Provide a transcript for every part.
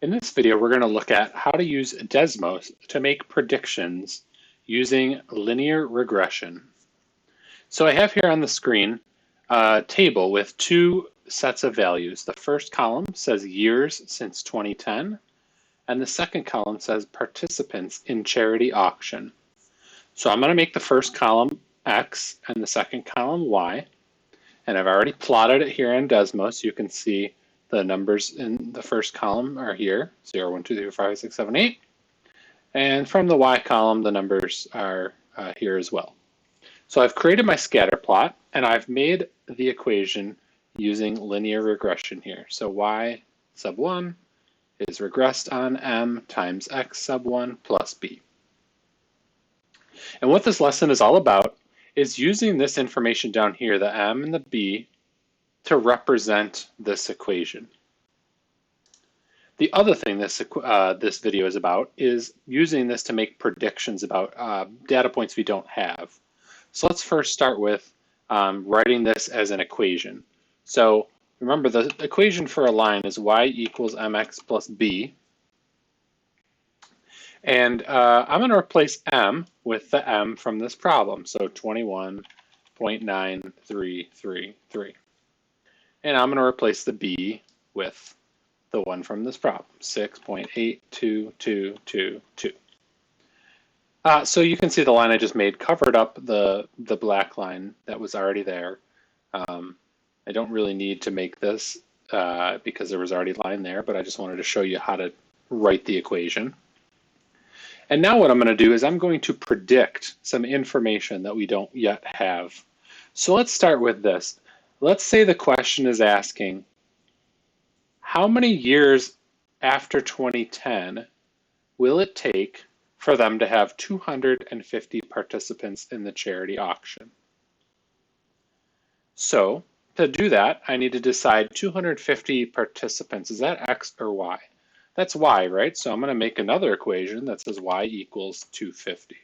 In this video, we're going to look at how to use Desmos to make predictions using linear regression. So I have here on the screen a table with two sets of values. The first column says years since 2010, and the second column says participants in charity auction. So I'm going to make the first column X and the second column Y, and I've already plotted it here in Desmos. You can see the numbers in the first column are here, 0, 1, 2, 3, 4, 5, 6, 7, 8. And from the Y column, the numbers are here as well. So I've created my scatter plot, and I've made the equation using linear regression here. So Y sub 1 is regressed on M times X sub 1 plus B. And what this lesson is all about is using this information down here, the M and the B, to represent this equation. The other thing this video is about is using this to make predictions about data points we don't have. So let's first start with writing this as an equation. So remember, the equation for a line is y equals mx plus b. And I'm going to replace m with the m from this problem, so 21.9333. And I'm going to replace the b with the one from this problem, 6.82222. So you can see the line I just made covered up the black line that was already there. I don't really need to make this because there was already a line there, but I just wanted to show you how to write the equation. And now what I'm going to do is I'm going to predict some information that we don't yet have. So let's start with this. Let's say the question is asking, how many years after 2010 will it take for them to have 250 participants in the charity auction? So to do that, I need to decide 250 participants. Is that X or Y? That's Y, right? So I'm going to make another equation that says Y equals 250.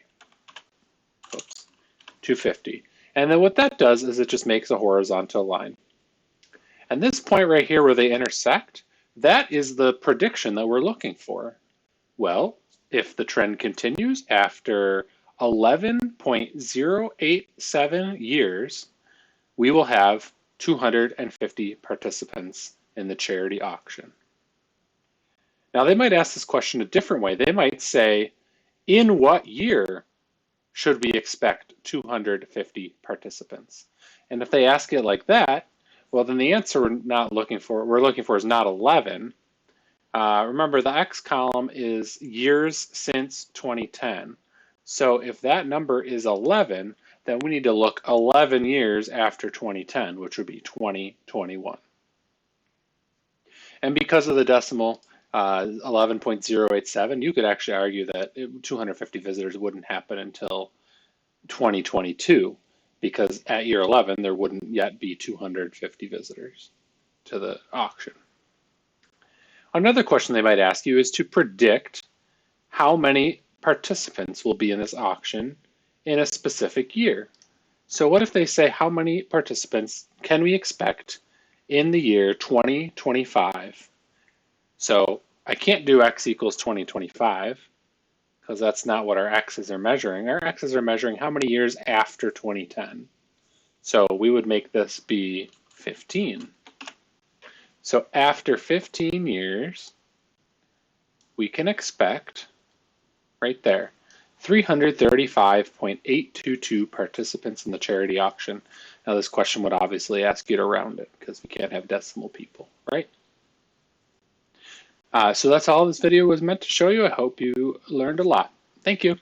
Oops, 250. And then what that does is it just makes a horizontal line. And this point right here where they intersect, that is the prediction that we're looking for. Well, if the trend continues after 11.087 years, we will have 250 participants in the charity auction. Now they might ask this question a different way. They might say, in what year should we expect 250 participants? And if they ask it like that, well, then the answer we're looking for is not 11. Remember, the X column is years since 2010. So if that number is 11, then we need to look 11 years after 2010, which would be 2021. And because of the decimal 11.087, you could actually argue that 250 visitors wouldn't happen until 2022, because at year 11, there wouldn't yet be 250 visitors to the auction. Another question they might ask you is to predict how many participants will be in this auction in a specific year. So what if they say, how many participants can we expect in the year 2025? So I can't do X equals 2025 because that's not what our X's are measuring. Our X's are measuring how many years after 2010. So we would make this be 15. So after 15 years, we can expect, right there, 335.822 participants in the charity auction. Now this question would obviously ask you to round it because we can't have decimal people, right? So that's all this video was meant to show you. I hope you learned a lot. Thank you.